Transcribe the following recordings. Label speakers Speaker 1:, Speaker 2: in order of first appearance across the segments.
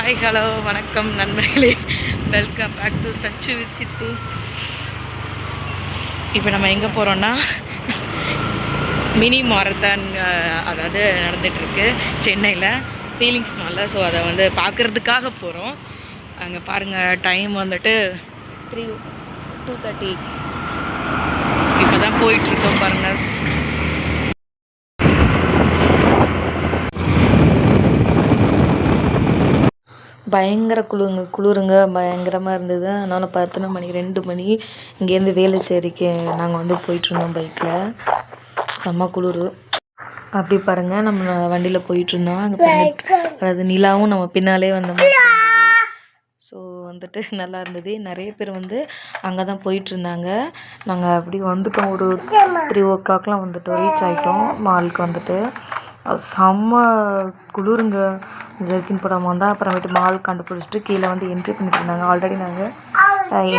Speaker 1: Hi hello வணக்கம் நண்பர்களே, welcome back to Sachu with Chithi. இப்போ நம்ம எங்கே போகிறோன்னா மினி மாரத்தான், அதாவது நடந்துகிட்ருக்கு சென்னையில் ஃபீலிங்ஸ் மாலில். ஸோ அதை வந்து பார்க்குறதுக்காக போகிறோம். அங்கே பாருங்கள், டைம் வந்துட்டு 2:30. இப்போ தான் போயிட்டுருக்கோம் பாருங்கள். பயங்கர குளிருங்க, பயங்கரமாக இருந்தது. அதனால் 10 மணி 2 மணி இங்கேருந்து வேளச்சேரிக்கு நாங்கள் வந்து போயிட்டுருந்தோம் பைக்கில். செம்ம குளிர். அப்படி பாருங்கள், நம்ம வண்டியில் போயிட்டுருந்தோம். அங்கே அதாவது நிலாவும் நம்ம பின்னாலே வந்த மாதிரி. ஸோ வந்துட்டு நல்லா இருந்தது. நிறைய பேர் வந்து அங்கே தான் போயிட்டுருந்தாங்க. நாங்கள் அப்படி வந்துட்டோம். ஒரு 3 வந்துட்டோம், ரீச் ஆகிட்டோம் மாலுக்கு. வந்துட்டு செம்ம குளிருங்க. ஜெர்கின் போடாமல் வந்தால் அப்புறமேட்டு மால் கண்டுபிடிச்சிட்டு கீழே வந்து என்ட்ரி பண்ணிட்டு இருந்தாங்க. ஆல்ரெடி நாங்கள்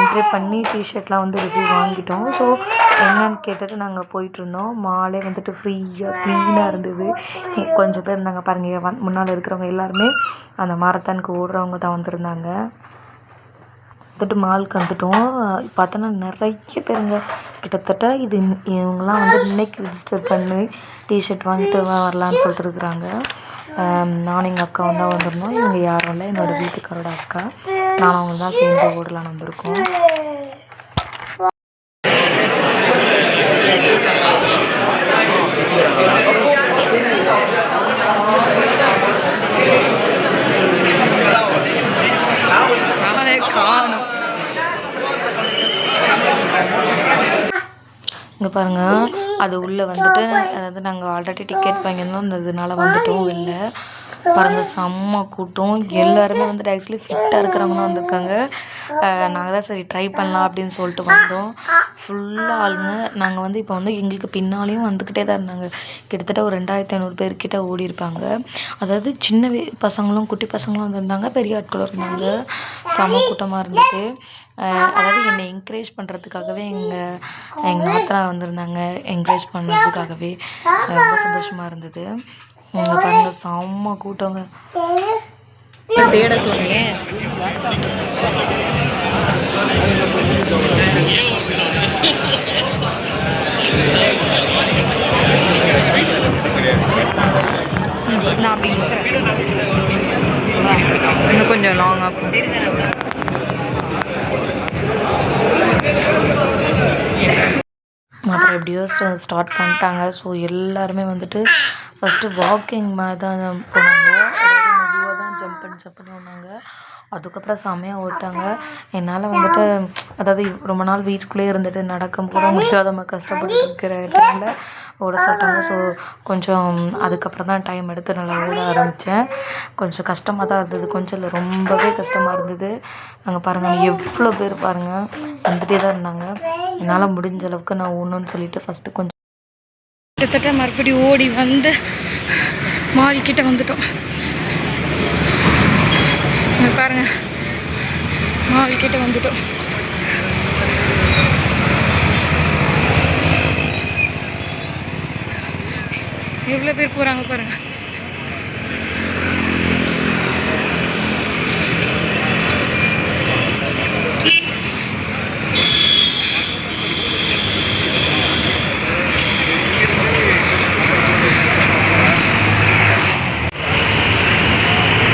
Speaker 1: என்ட்ரி பண்ணி டிஷர்ட்லாம் வந்து ரிசீவ் வாங்கிட்டோம். ஸோ என்னன்னு கேட்டுட்டு நாங்கள் போயிட்டுருந்தோம். மாலே வந்துட்டு ஃப்ரீயாக க்ளீனாக இருந்தது. கொஞ்சம் பேர் இருந்தாங்க பாருங்கள், முன்னால் இருக்கிறவங்க எல்லாருமே அந்த மாரத்தானுக்கு ஓடுறவங்க தான் வந்திருந்தாங்க. வந்துட்டு மாலுக்கு வந்துட்டோம். பார்த்தோன்னா நிறைய பேருங்க, கிட்டத்தட்ட இவங்கெல்லாம் வந்து இன்னைக்கு ரிஜிஸ்டர் பண்ணி டிஷர்ட் வாங்கிட்டு வரலான்னு சொல்லிட்டு இருக்கிறாங்க. நானும் எங்கள் அக்காவும் தான் வந்திருந்தோம். இவங்க யாரும் இல்லை, என்னோடய வீட்டுக்காரோட அக்கா. நான் அவங்க தான் சேர்ந்து ஓடலான்னு வந்திருக்கோம். இங்கே பாருங்கள், அது உள்ளே வந்துட்டு, அதாவது நாங்கள் ஆல்ரெடி டிக்கெட் வாங்கியிருந்தோம், அதனால வந்துட்டோம் வெளில. பாருங்கள், செம்ம கூட்டம். எல்லாருமே வந்துட்டு ஆக்சுவலி ஃபிட்டாக இருக்கிறவங்க தான் வந்திருக்காங்க. நாங்கள் தான் சரி ட்ரை பண்ணலாம் அப்படின்னு சொல்லிட்டு வந்தோம். ஃபுல்லாக ஆளுங்க. நாங்கள் வந்து இப்போ வந்து எங்களுக்கு பின்னாலேயும் வந்துக்கிட்டே தான் இருந்தாங்க. கிட்டத்தட்ட ஒரு 2500 பேர்கிட்ட ஓடி இருப்பாங்க. அதாவது சின்ன பசங்களும் குட்டி பசங்களும் வந்திருந்தாங்க, பெரிய ஆட்களும் இருந்தாங்க. செம்ம கூட்டமாக இருந்தது. அதாவது என்னை என்கரேஜ் பண்ணுறதுக்காகவே எங்கள் நாத்தனார் வந்திருந்தாங்க. என்கரேஜ் பண்ணுறதுக்காகவே ரொம்ப சந்தோஷமாக இருந்தது. இங்கே பாருங்கள், செம்ம கூட்டங்க. தேட சொன்னேன். நான் அப்படி இன்னும் கொஞ்சம் லாங் ஆகும். அப்புறம் எப்படியோ ஸ்டார்ட் பண்ணிட்டாங்க. ஸோ எல்லாருமே வந்துட்டு ஃபஸ்ட்டு வாக்கிங் மாதிரி தான் போனாங்க. அதாவது மெதுவாக தான் ஜம்ப் பண்ணி வந்தாங்க. அதுக்கப்புறம் செம்மையாக ஓட்டாங்க. என்னால் வந்துட்டு, அதாவது ரொம்ப நாள் வீட்டுக்குள்ளே இருந்துட்டு நடக்க கூட முடியாதவங்க கஷ்டப்பட்டு இருக்கிற டைமில் ஓட சொல்லிட்டாங்க. ஸோ கொஞ்சம் அதுக்கப்புறம் தான் டைம் எடுத்து நல்லா ஓட ஆரம்பித்தேன். கொஞ்சம் கஷ்டமாக தான் இருந்தது, கொஞ்சம் இல்லை ரொம்பவே கஷ்டமாக இருந்தது. அங்கே பாருங்கள், எவ்வளோ பேர் பாருங்கள் வந்துகிட்டே தான் இருந்தாங்க. என்னால் முடிஞ்ச அளவுக்கு நான் ஓடணும்னு சொல்லிட்டு ஃபஸ்ட்டு கொஞ்சம் கிட்டத்தட்ட மறுபடியும் ஓடி வந்து மாறிக்கிட்ட வந்துட்டோம். பாருங்கள், மாறிக்கிட்ட வந்துட்டோம். எவ்வளோ பேர் போகிறாங்க பாருங்கள்.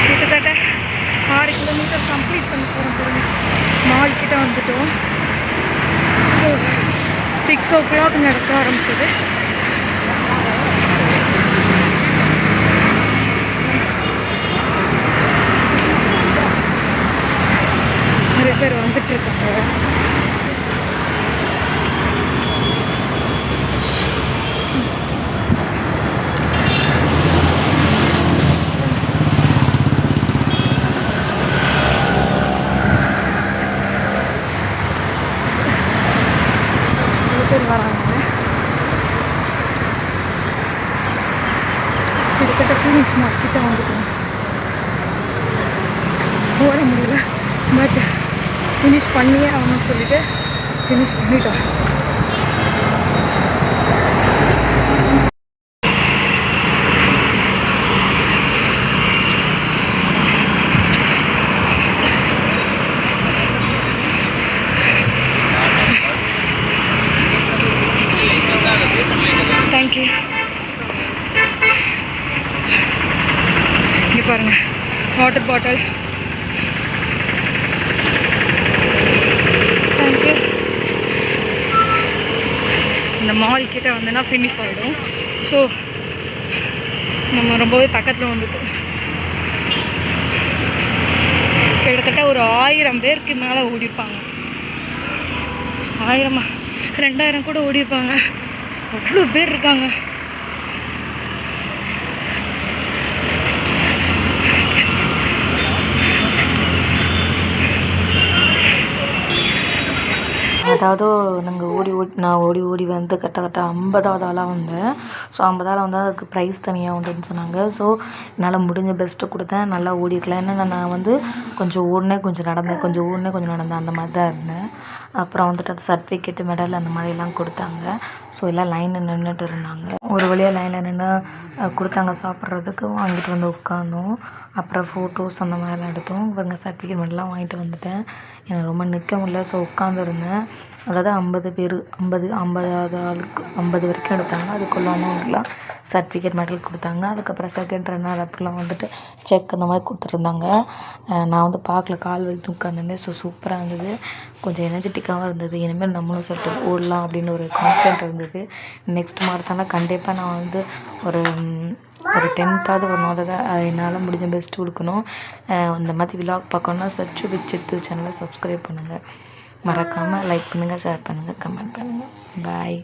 Speaker 1: கிட்டத்தட்ட 6 கிலோமீட்டர் கம்ப்ளீட் பண்ணி போகிறோம் பாருங்கள். மால் கிட்ட வந்துட்டோம். ஸோ 6 o'clock நடக்க ஆரம்பிச்சது. நிறைய பேர் வந்துட்டுருக்காங்க. பேர் வராங்க. கிட்டத்தட்ட ஃபீலிங்ஸ் மார்க்கிட்ட வந்துட்டோம். ஓட முடியல, பட் ஃபினிஷ் பண்ணியே ஆகணும்னு சொல்லிட்டு ஃபினிஷ் பண்ணிட்டோம்.
Speaker 2: இங்கே பாருங்கள் வாட்டர் பாட்டில். தேங்க்யூ. இந்த மால் கிட்ட வந்தோன்னா ஃபினிஷ் ஆகிடும். ஸோ நம்ம ரொம்பவே பக்கத்தில் வந்துட்டு கிட்டத்தட்ட ஒரு 1000 பேருக்கு மேலே ஓடிப்பாங்க. 1000 2000 கூட ஓடிப்பாங்க. அவ்வளோ பேர் இருக்காங்க.
Speaker 1: அதாவது நான் ஓடி வந்து கரெக்டாக 50வது ஆளாக வந்தேன். ஸோ 50 ஆள் வந்தால் அதுக்கு ப்ரைஸ் தனியாக உண்டுன்னு சொன்னாங்க. ஸோ என்னால் முடிஞ்ச பெஸ்ட்டு கொடுத்தேன். நல்லா ஓடிருக்கலாம். ஏன்னா நான் வந்து கொஞ்சம் ஓடினேன், கொஞ்சம் நடந்தேன், அந்த மாதிரி தான் இருந்தேன். அப்புறம் வந்துட்டு அது சர்டிஃபிகேட்டு, மெடல் அந்த மாதிரிலாம் கொடுத்தாங்க. ஸோ எல்லாம் லைனில் நின்றுட்டு இருந்தாங்க. ஒரு வழியாக லைனில் நின்று கொடுத்தாங்க சாப்பிட்றதுக்கு. வாங்கிட்டு வந்து உட்காந்தோம். அப்புறம் ஃபோட்டோஸ் அந்த மாதிரிலாம் எடுத்தோம். இவங்க சர்டிஃபிகேட் மெடல்லாம் வாங்கிட்டு வந்துட்டேன். எனக்கு ரொம்ப நிற்க முடியல. ஸோ உட்காந்துருந்தேன். அதாவது 50வது ஆளுக்கு 50 வரைக்கும் எடுத்தாங்க. அதுக்குள்ளவங்களுக்குலாம் சர்டிஃபிகேட் மெடல் கொடுத்தாங்க. அதுக்கப்புறம் செகண்ட் ரன்னர் அப்படிலாம் வந்துட்டு செக் அந்த மாதிரி கொடுத்துருந்தாங்க. நான் வந்து பார்க்கல, கால் வலித்து உட்காந்துருந்தேன். ஸோ சூப்பராக இருந்தது. கொஞ்சம் எனர்ஜெட்டிக்காகவும் இருந்தது. இனிமேல் நம்மளும் சொல்லிட்டு ஓடலாம் அப்படின்னு ஒரு கான்ஃபிடென்ட் இருந்தது. நெக்ஸ்ட் மாரத்தானில் கண்டிப்பாக நான் வந்து ஒரு 10th வரணும். அதை என்னால் முடிஞ்ச பெஸ்ட்டு கொடுக்கணும். இந்த மாதிரி விலாக் பார்க்கணுன்னா சச்சு வித் சித்து சேனலை சப்ஸ்கிரைப் பண்ணுங்கள். மறக்காமல் லைக் பண்ணுங்கள், ஷேர் பண்ணுங்கள், கமெண்ட் பண்ணுங்கள். பாய்.